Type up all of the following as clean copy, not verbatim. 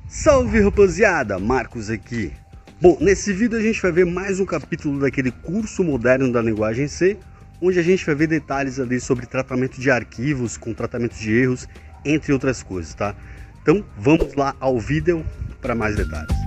Salve rapaziada, Marcos aqui. Bom, nesse vídeo a gente vai ver mais um capítulo daquele curso moderno da linguagem C, onde a gente vai ver detalhes ali sobre tratamento de arquivos, com tratamento de erros, entre outras coisas, tá? Então vamos lá ao vídeo para mais detalhes.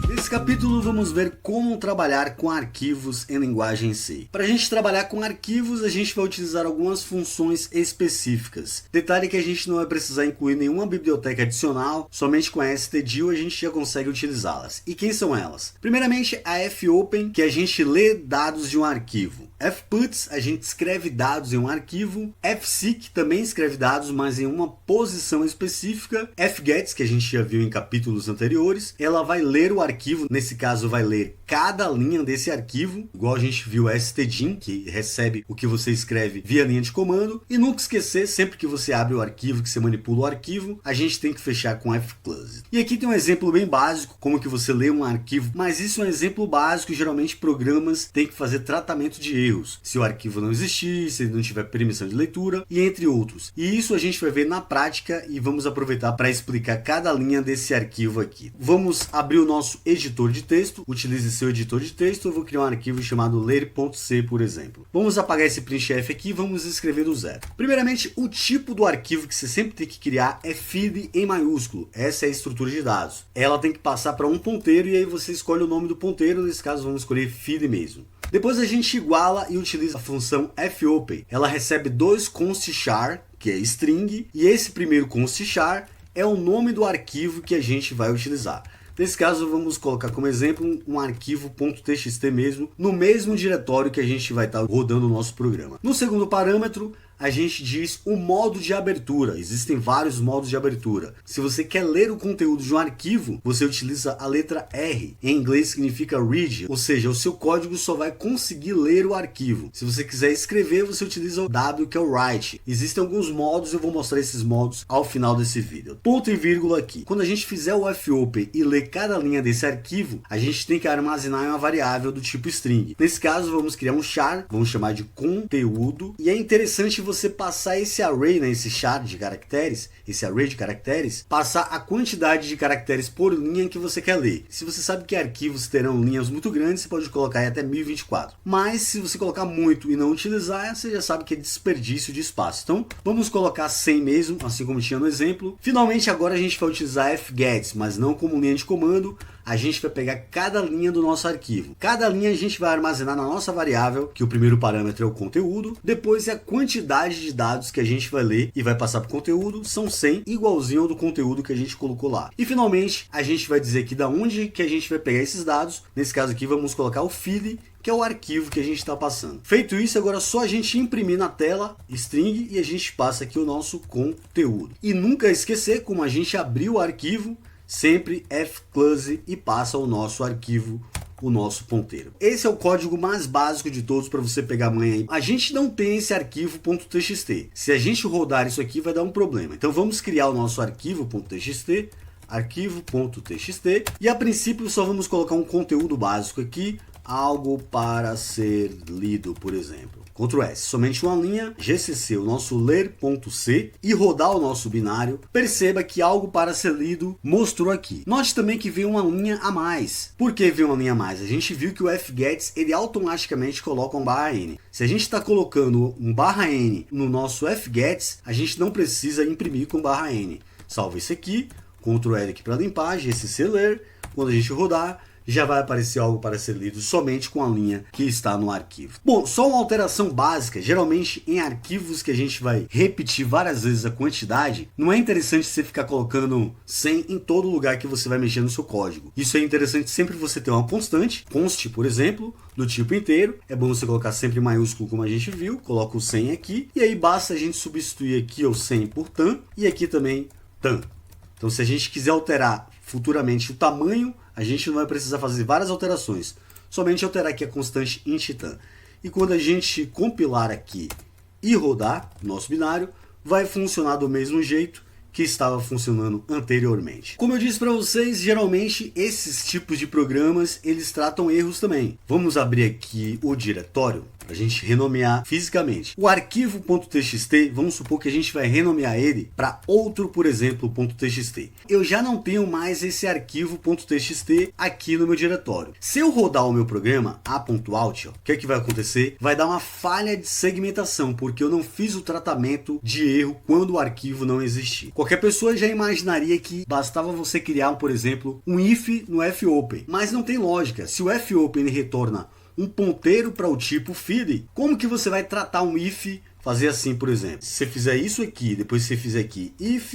Nesse capítulo vamos ver como trabalhar com arquivos em linguagem C. Para a gente trabalhar com arquivos, a gente vai utilizar algumas funções específicas. Detalhe que a gente não vai precisar incluir nenhuma biblioteca adicional, somente com a stdio a gente já consegue utilizá-las. E quem são elas? Primeiramente a fopen, que a gente lê dados de um arquivo. fputs, a gente escreve dados em um arquivo. fseek também escreve dados, mas em uma posição específica. fgets, que a gente já viu em capítulos anteriores, ela vai ler o arquivo. Nesse caso vai ler cada linha desse arquivo, igual a gente viu a stdin, que recebe o que você escreve via linha de comando. E nunca esquecer, sempre que você abre o arquivo, que você manipula o arquivo, a gente tem que fechar com fclose. E aqui tem um exemplo bem básico, como que você lê um arquivo, mas isso é um exemplo básico, geralmente programas têm que fazer tratamento de erros, se o arquivo não existir, se ele não tiver permissão de leitura, e entre outros. E isso a gente vai ver na prática e vamos aproveitar para explicar cada linha desse arquivo aqui. Vamos abrir o nosso editor de texto, utilize seu editor de texto. Eu vou criar um arquivo chamado ler.c, por exemplo. Vamos apagar esse printf aqui e vamos escrever do zero. Primeiramente, o tipo do arquivo que você sempre tem que criar é feed em maiúsculo. Essa é a estrutura de dados. Ela tem que passar para um ponteiro e aí você escolhe o nome do ponteiro. Nesse caso, vamos escolher feed mesmo. Depois a gente iguala e utiliza a função fopen. Ela recebe dois const char, que é string, e esse primeiro const char é o nome do arquivo que a gente vai utilizar. Nesse caso, vamos colocar como exemplo um arquivo .txt mesmo, no mesmo diretório que a gente vai estar rodando o nosso programa. No segundo parâmetro, a gente diz o modo de abertura. Existem vários modos de abertura. Se você quer ler o conteúdo de um arquivo, você utiliza a letra R. Em inglês significa read, ou seja, o seu código só vai conseguir ler o arquivo. Se você quiser escrever, você utiliza o W, que é o write. Existem alguns modos, eu vou mostrar esses modos ao final desse vídeo. Ponto e vírgula aqui. Quando a gente fizer o fopen e ler cada linha desse arquivo, a gente tem que armazenar em uma variável do tipo string. Nesse caso, vamos criar um char, vamos chamar de conteúdo, e é interessante você passar esse array, né, esse char de caracteres, esse array de caracteres, passar a quantidade de caracteres por linha que você quer ler. Se você sabe que arquivos terão linhas muito grandes, você pode colocar aí até 1024. Mas se você colocar muito e não utilizar, você já sabe que é desperdício de espaço. Então, vamos colocar 100 mesmo, assim como tinha no exemplo. Finalmente, agora a gente vai utilizar fgets, mas não como linha de comando. A gente vai pegar cada linha do nosso arquivo. Cada linha a gente vai armazenar na nossa variável, que o primeiro parâmetro é o conteúdo. Depois é a quantidade de dados que a gente vai ler e vai passar para o conteúdo. São 100, igualzinho ao do conteúdo que a gente colocou lá. E finalmente, a gente vai dizer aqui da onde que a gente vai pegar esses dados. Nesse caso aqui, vamos colocar o feed, que é o arquivo que a gente está passando. Feito isso, agora é só a gente imprimir na tela, string, e a gente passa aqui o nosso conteúdo. E nunca esquecer, como a gente abriu o arquivo, sempre fclose e passa o nosso arquivo, o nosso ponteiro. Esse é o código mais básico de todos para você pegar a manha aí. A gente não tem esse arquivo .txt. Se a gente rodar isso aqui, vai dar um problema. Então vamos criar o nosso arquivo .txt, arquivo.txt, e a princípio só vamos colocar um conteúdo básico aqui, algo para ser lido, por exemplo. Ctrl S, somente uma linha, gcc, o nosso ler.c, e rodar o nosso binário. Perceba que algo para ser lido mostrou aqui. Note também que veio uma linha a mais. Por que veio uma linha a mais? A gente viu que o fgets, ele automaticamente coloca um /n. Se a gente está colocando um /n no nosso fgets, a gente não precisa imprimir com /n. Salva isso aqui, Ctrl L aqui para limpar, gcc ler, quando a gente rodar, já vai aparecer algo para ser lido somente com a linha que está no arquivo. Bom, só uma alteração básica, geralmente em arquivos que a gente vai repetir várias vezes a quantidade, não é interessante você ficar colocando 100 em todo lugar que você vai mexer no seu código. Isso é interessante sempre você ter uma constante, const, por exemplo, do tipo inteiro. É bom você colocar sempre em maiúsculo, como a gente viu, coloca o 100 aqui, e aí basta a gente substituir aqui o 100 por tan, e aqui também tan. Então se a gente quiser alterar futuramente o tamanho, a gente não vai precisar fazer várias alterações, somente alterar aqui a constante int tan. E quando a gente compilar aqui e rodar o nosso binário, vai funcionar do mesmo jeito que estava funcionando anteriormente. Como eu disse para vocês, geralmente esses tipos de programas, eles tratam erros também. Vamos abrir aqui o diretório. para a gente renomear fisicamente. O arquivo .txt, vamos supor que a gente vai renomear ele para outro, por exemplo, .txt. Eu já não tenho mais esse arquivo .txt aqui no meu diretório. Se eu rodar o meu programa a.out, o que é que vai acontecer? Vai dar uma falha de segmentação, porque eu não fiz o tratamento de erro quando o arquivo não existir. Qualquer pessoa já imaginaria que bastava você criar, por exemplo, um if no fopen, mas não tem lógica. Se o fopen retorna um ponteiro para o tipo feed, como que você vai tratar um if, fazer assim, por exemplo? Se você fizer isso aqui, depois você fizer aqui if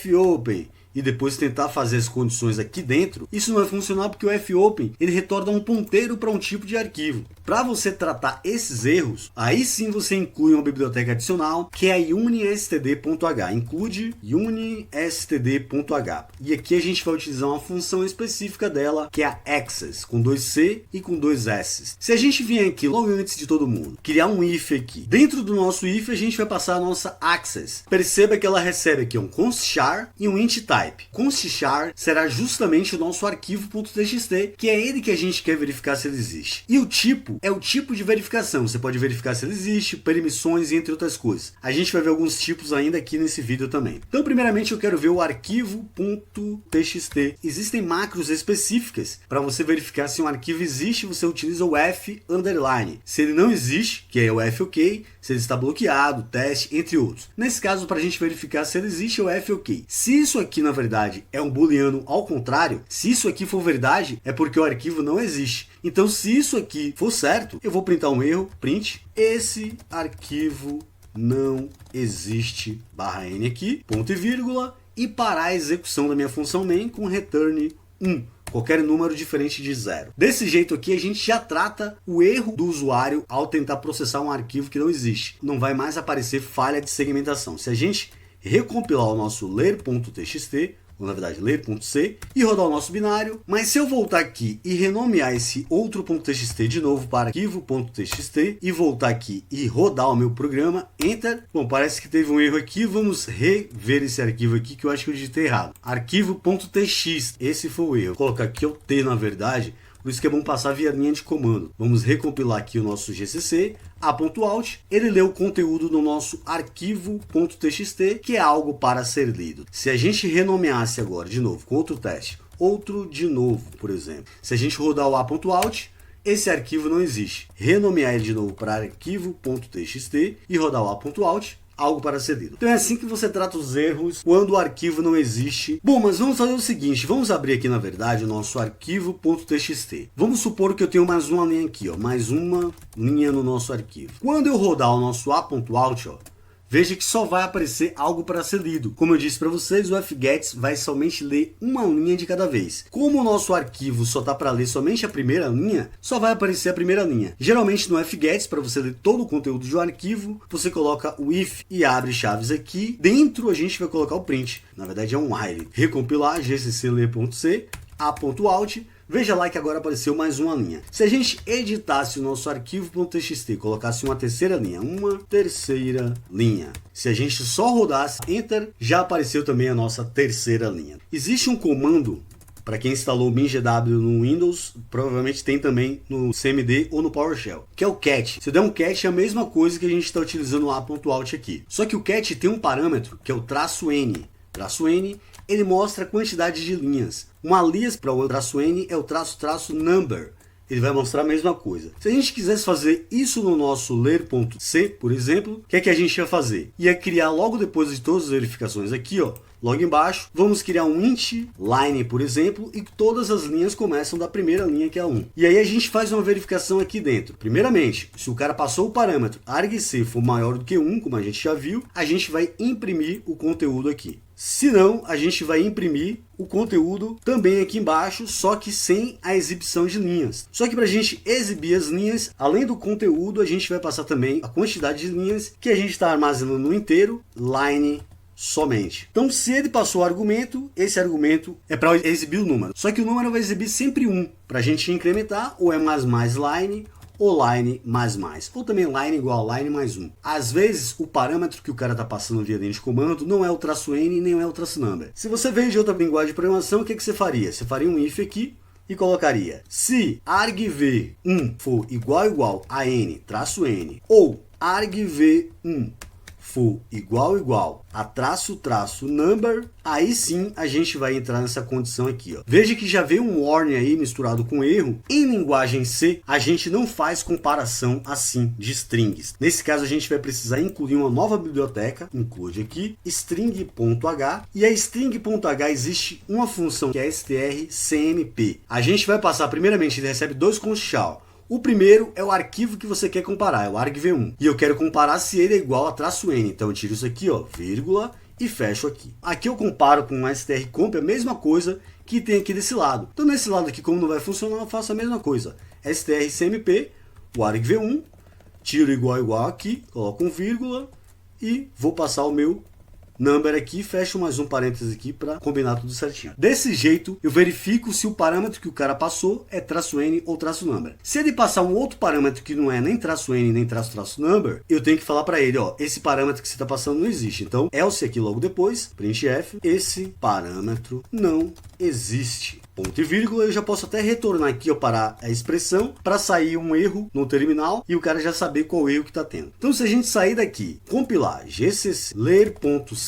fopen e depois tentar fazer as condições aqui dentro, isso não vai funcionar porque o fopen ele retorna um ponteiro para um tipo de arquivo. Para você tratar esses erros, aí sim você inclui uma biblioteca adicional que é a unistd.h. Include unistd.h. E aqui a gente vai utilizar uma função específica dela, que é a access, com 2C e com 2 S. Se a gente vier aqui logo antes de todo mundo, criar um if aqui, dentro do nosso if a gente vai passar a nossa access. Perceba que ela recebe aqui um const_char e um int type. Const_char será justamente o nosso arquivo .txt, que é ele que a gente quer verificar se ele existe. E o tipo é o tipo de verificação. Você pode verificar se ele existe, permissões e entre outras coisas. A gente vai ver alguns tipos ainda aqui nesse vídeo também. Então, primeiramente, eu quero ver o arquivo .txt. Existem macros específicas para você verificar se um arquivo existe. Você utiliza o f underline. Se ele não existe, que é o f ok, se ele está bloqueado, teste, entre outros. Nesse caso, para a gente verificar se ele existe, é o f ok. Se isso aqui, na verdade, é um booleano ao contrário, se isso aqui for verdade, é porque o arquivo não existe. Então, se isso aqui for certo, eu vou printar um erro, print, esse arquivo não existe, /n aqui, ponto e vírgula, e parar a execução da minha função main com return 1. Qualquer número diferente de 0. Desse jeito aqui a gente já trata o erro do usuário ao tentar processar um arquivo que não existe. Não vai mais aparecer falha de segmentação. Se a gente recompilar o nosso ler.txt, ou na verdade ler.c, e rodar o nosso binário, mas se eu voltar aqui e renomear esse outro .txt de novo para arquivo.txt e voltar aqui e rodar o meu programa, enter, bom, parece que teve um erro aqui, vamos rever esse arquivo aqui que eu acho que eu digitei errado, arquivo.tx, esse foi o erro, vou colocar aqui o t na verdade, por isso que é bom passar via linha de comando. Vamos recompilar aqui o nosso GCC, a.out, ele lê o conteúdo do nosso arquivo.txt, que é algo para ser lido. Se a gente renomeasse agora, de novo, com outro teste, outro de novo, por exemplo, se a gente rodar o a.out, esse arquivo não existe. Renomear ele de novo para arquivo.txt e rodar o a.out, algo para ser lido. Então é assim que você trata os erros quando o arquivo não existe. Bom, mas vamos fazer o seguinte, vamos abrir aqui na verdade o nosso arquivo.txt. Vamos supor que eu tenho mais uma linha aqui, ó, mais uma linha no nosso arquivo. Quando eu rodar o nosso a.out, ó, veja que só vai aparecer algo para ser lido. Como eu disse para vocês, o fgets vai somente ler uma linha de cada vez. Como o nosso arquivo só está para ler somente a primeira linha, só vai aparecer a primeira linha. Geralmente no fgets, para você ler todo o conteúdo de um arquivo, você coloca o if e abre chaves aqui. Dentro a gente vai colocar o print. Na verdade é um while. Recompilar, gcc ler.c, a.out. Veja lá que agora apareceu mais uma linha. Se a gente editasse o nosso arquivo.txt e colocasse uma terceira linha, se a gente só rodasse Enter, já apareceu também a nossa terceira linha. Existe um comando, para quem instalou o MinGW no Windows, provavelmente tem também no CMD ou no PowerShell, que é o cat. Se der um cat é a mesma coisa que a gente está utilizando o a.out aqui. Só que o cat tem um parâmetro, que é o -n. -n, ele mostra a quantidade de linhas. Um alias para o -n é o --number. Ele vai mostrar a mesma coisa. Se a gente quisesse fazer isso no nosso ler.c, por exemplo, o que é que a gente ia fazer? Ia criar logo depois de todas as verificações aqui, ó, logo embaixo, vamos criar um int line, por exemplo, e todas as linhas começam da primeira linha, que é a 1. E aí a gente faz uma verificação aqui dentro. Primeiramente, se o cara passou o parâmetro argc for maior do que 1, como a gente já viu, a gente vai imprimir o conteúdo aqui. Se não, a gente vai imprimir o conteúdo também aqui embaixo, só que sem a exibição de linhas. Só que para a gente exibir as linhas, além do conteúdo, a gente vai passar também a quantidade de linhas que a gente está armazenando no inteiro, line somente. Então, se ele passou o argumento, esse argumento é para exibir o número. Só que o número vai exibir sempre 1, para a gente incrementar, ou é mais line, ou line mais, ou também line igual a line mais 1. Às vezes, o parâmetro que o cara está passando via linha de comando não é o -n nem é o -number. Se você veio de outra linguagem de programação, o que você faria? Você faria um if aqui, e colocaria: se argv1 for igual a n traço n, ou argv1 for igual a traço number, aí sim a gente vai entrar nessa condição aqui, ó. Veja que já veio um warning aí misturado com erro. Em linguagem C, a gente não faz comparação assim de strings. Nesse caso, a gente vai precisar incluir uma nova biblioteca, include aqui, string.h, e a string.h existe uma função que é strcmp. A gente vai passar, primeiramente, ele recebe dois conchal. O primeiro é o arquivo que você quer comparar, é o argv1. E eu quero comparar se ele é igual a traço n. Então eu tiro isso aqui, ó, vírgula, e fecho aqui. Aqui eu comparo com o strcomp, a mesma coisa que tem aqui desse lado. Então nesse lado aqui, como não vai funcionar, eu faço a mesma coisa. strcmp, o argv1, tiro igual aqui, coloco um vírgula e vou passar o meu number aqui, fecho mais um parênteses aqui para combinar tudo certinho. Desse jeito, eu verifico se o parâmetro que o cara passou é traço n ou traço number. Se ele passar um outro parâmetro que não é nem traço n nem traço number, eu tenho que falar para ele, ó, esse parâmetro que você está passando não existe. Então, else aqui logo depois, printf, esse parâmetro não existe. Ponto e vírgula, eu já posso até retornar aqui, ó, parar a expressão para sair um erro no terminal e o cara já saber qual erro que está tendo. Então, se a gente sair daqui, compilar gcc ler.c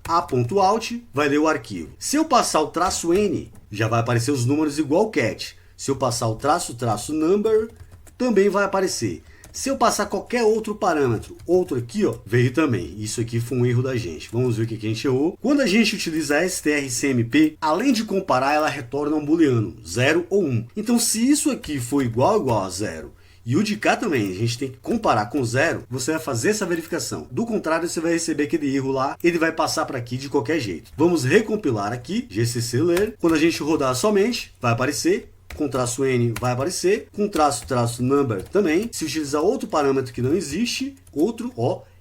a.out, vai ler o arquivo. Se eu passar o traço n, já vai aparecer os números igual cat. Se eu passar o traço number, também vai aparecer. Se eu passar qualquer outro parâmetro, outro aqui, ó, veio também. Isso aqui foi um erro da gente. Vamos ver o que a gente errou. Quando a gente utiliza a strcmp, além de comparar, ela retorna um booleano, 0 ou 1. Então, se isso aqui for igual a 0, e o de cá também, a gente tem que comparar com 0, você vai fazer essa verificação. Do contrário, você vai receber aquele erro lá, ele vai passar para aqui de qualquer jeito. Vamos recompilar aqui, gcc ler. Quando a gente rodar somente, vai aparecer. Com traço n vai aparecer, com traço number também. Se utilizar outro parâmetro que não existe,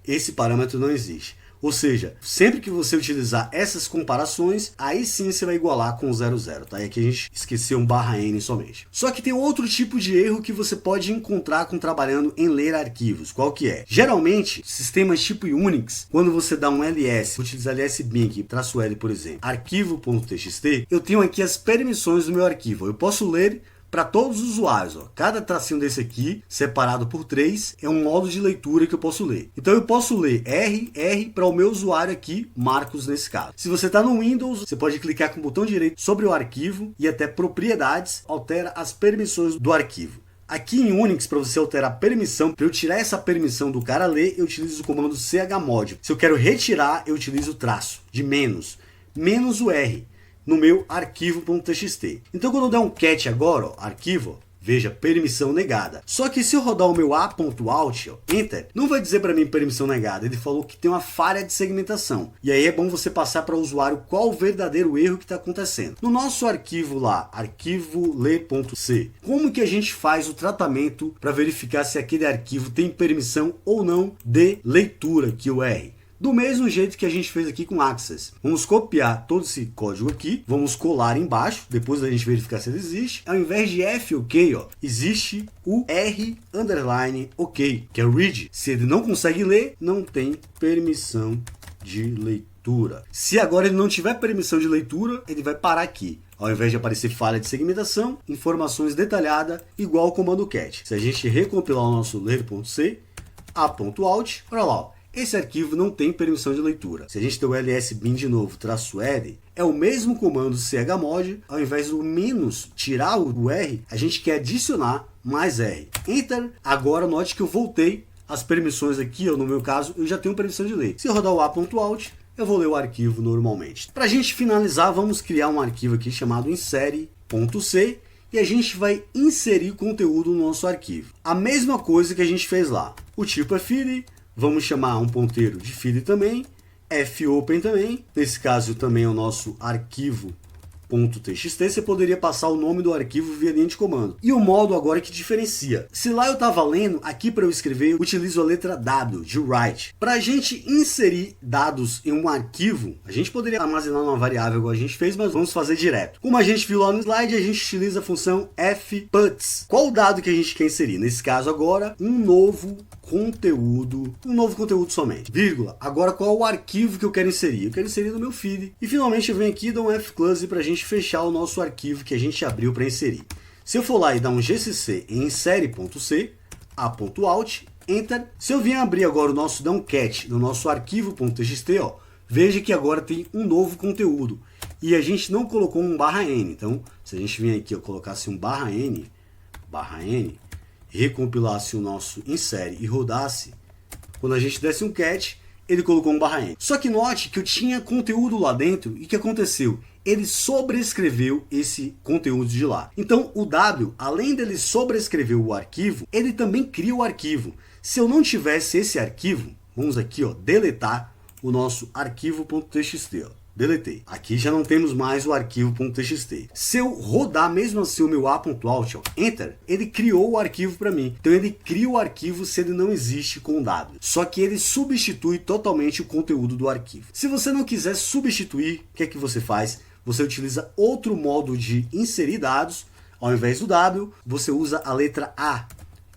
esse parâmetro não existe. Ou seja, sempre que você utilizar essas comparações, aí sim você vai igualar com 00, tá? E aqui a gente esqueceu um /n somente. Só que tem outro tipo de erro que você pode encontrar trabalhando em ler arquivos. Qual que é? Geralmente, sistemas tipo Unix, quando você dá um ls, utiliza ls-bin aqui, -l, por exemplo, arquivo.txt, eu tenho aqui as permissões do meu arquivo. Eu posso ler para todos os usuários, ó. Cada tracinho desse aqui, separado por 3, é um modo de leitura que eu posso ler. Então eu posso ler R para o meu usuário aqui, Marcos nesse caso. Se você está no Windows, você pode clicar com o botão direito sobre o arquivo e até propriedades, altera as permissões do arquivo. Aqui em Unix, para você alterar a permissão, para eu tirar essa permissão do cara ler, eu utilizo o comando chmod. Se eu quero retirar, eu utilizo o traço de menos o R. No meu arquivo.txt. Então quando eu der um cat agora, ó, arquivo, veja, permissão negada. Só que se eu rodar o meu a.out, enter, não vai dizer para mim permissão negada. Ele falou que tem uma falha de segmentação. E aí é bom você passar para o usuário qual o verdadeiro erro que está acontecendo. No nosso arquivo lá, arquivo ler.c, como que a gente faz o tratamento para verificar se aquele arquivo tem permissão ou não de leitura, que o R? Do mesmo jeito que a gente fez aqui com Access. Vamos copiar todo esse código aqui, vamos colar embaixo, depois da gente verificar se ele existe. Ao invés de F OK, ó, existe o R underline OK, que é o read. Se ele não consegue ler, não tem permissão de leitura. Se agora ele não tiver permissão de leitura, ele vai parar aqui. Ao invés de aparecer falha de segmentação, informações detalhadas, igual ao comando cat. Se a gente recompilar o nosso ler.c, a.out, olha lá, ó. Esse arquivo não tem permissão de leitura. Se a gente der o ls-bin de novo, -l, é o mesmo comando chmod, ao invés do menos tirar o R, a gente quer adicionar mais R. Enter. Agora note que eu voltei as permissões aqui, no meu caso, eu já tenho permissão de ler. Se eu rodar o a.out, eu vou ler o arquivo normalmente. Para a gente finalizar, vamos criar um arquivo aqui chamado insere.c e a gente vai inserir conteúdo no nosso arquivo. A mesma coisa que a gente fez lá. O tipo é file. Vamos chamar um ponteiro de file também, fopen também, nesse caso também é o nosso arquivo.txt, você poderia passar o nome do arquivo via linha de comando. E o modo agora que diferencia. Se lá eu estava lendo, aqui para eu escrever, eu utilizo a letra W, de write. Para a gente inserir dados em um arquivo, a gente poderia armazenar numa variável igual a gente fez, mas vamos fazer direto. Como a gente viu lá no slide, a gente utiliza a função fputs. Qual o dado que a gente quer inserir? Nesse caso agora, um novo conteúdo, um novo conteúdo somente, vírgula. Agora qual é o arquivo que eu quero inserir? Eu quero inserir no meu feed. E finalmente eu venho aqui e dou um F-close para a gente fechar o nosso arquivo que a gente abriu para inserir. Se eu for lá e dar um GCC em insere.c, a.alt, enter. Se eu vier abrir agora o nosso cat do nosso arquivo.txt, ó, veja que agora tem um novo conteúdo. E a gente não colocou um /n. Então, se a gente vier aqui, eu colocasse um /n, recompilasse o nosso insere e rodasse, quando a gente desse um cat, ele colocou um /n. Só que note que eu tinha conteúdo lá dentro e o que aconteceu? Ele sobrescreveu esse conteúdo de lá. Então o W, além dele sobrescrever o arquivo, ele também cria o arquivo. Se eu não tivesse esse arquivo, vamos aqui, ó, deletar o nosso arquivo.txt, ó. Deletei. Aqui já não temos mais o arquivo.txt. Se eu rodar mesmo assim o meu a.alt, enter, ele criou o arquivo para mim. Então ele cria o arquivo se ele não existe com o W. Só que ele substitui totalmente o conteúdo do arquivo. Se você não quiser substituir, o que é que você faz? Você utiliza outro modo de inserir dados. Ao invés do W, você usa a letra A.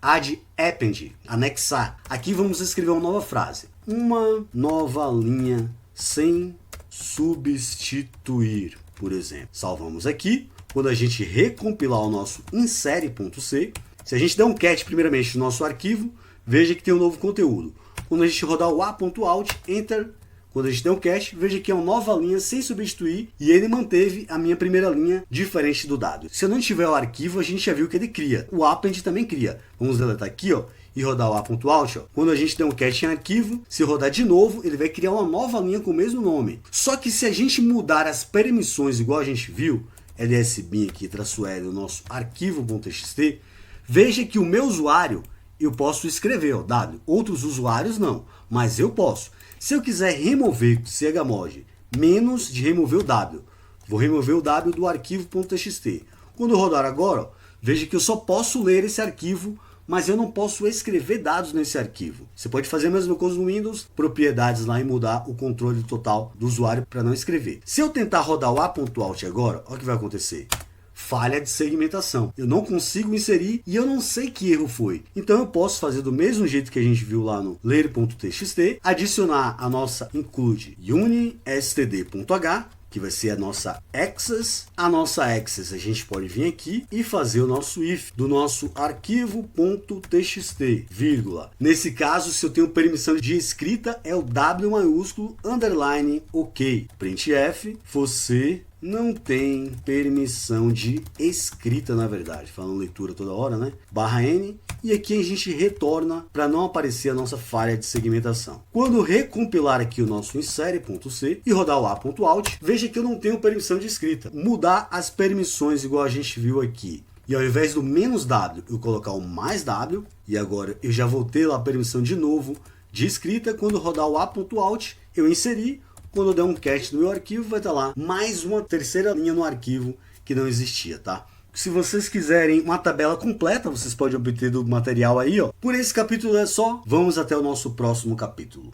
Add append, anexar. Aqui vamos escrever uma nova frase. Uma nova linha sem substituir, por exemplo. Salvamos aqui. Quando a gente recompilar o nosso insere.c, se a gente der um cat primeiramente no nosso arquivo, veja que tem um novo conteúdo. Quando a gente rodar o a.alt, enter, quando a gente der um cat, veja que é uma nova linha sem substituir e ele manteve a minha primeira linha diferente do W. Se eu não tiver o arquivo, a gente já viu que ele cria. O append também cria. Vamos deletar aqui, ó, e rodar o a.alt, ó. Quando a gente der um cat em arquivo, se rodar de novo, ele vai criar uma nova linha com o mesmo nome. Só que se a gente mudar as permissões, igual a gente viu, ls-bin aqui, -l, o nosso arquivo.txt, veja que o meu usuário, eu posso escrever, ó, W. Outros usuários não, mas eu posso. Se eu quiser remover chmod, menos de remover o W, vou remover o W do arquivo.txt. Quando eu rodar agora, ó, veja que eu só posso ler esse arquivo, mas eu não posso escrever dados nesse arquivo. Você pode fazer a mesma coisa no Windows, propriedades lá e mudar o controle total do usuário para não escrever. Se eu tentar rodar o a.alt agora, olha o que vai acontecer. Falha de segmentação. Eu não consigo inserir e eu não sei que erro foi. Então eu posso fazer do mesmo jeito que a gente viu lá no ler.txt, adicionar a nossa include unistd.h, que vai ser a nossa access. A nossa access a gente pode vir aqui e fazer o nosso if do nosso arquivo.txt, vírgula. Nesse caso, se eu tenho permissão de escrita, é o W maiúsculo, underline, ok. Printf, você não tem permissão de escrita, na verdade, falando leitura toda hora, né? /n, e aqui a gente retorna para não aparecer a nossa falha de segmentação. Quando recompilar aqui o nosso insere.c e rodar o a.alt, veja que eu não tenho permissão de escrita. Mudar as permissões igual a gente viu aqui. E ao invés do "-w", eu colocar o "+w", e agora eu já vou ter lá a permissão de novo de escrita. Quando rodar o a.alt, eu inseri. Quando eu der um cat no meu arquivo, vai estar lá mais uma terceira linha no arquivo que não existia, tá? Se vocês quiserem uma tabela completa, vocês podem obter do material aí, ó. Por esse capítulo é só. Vamos até o nosso próximo capítulo.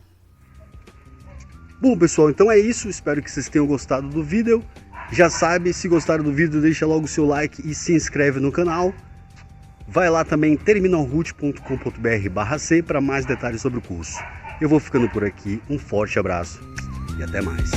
Bom, pessoal, então é isso. Espero que vocês tenham gostado do vídeo. Já sabe, se gostaram do vídeo, deixa logo o seu like e se inscreve no canal. Vai lá também terminalroot.com.br/c para mais detalhes sobre o curso. Eu vou ficando por aqui. Um forte abraço e até mais.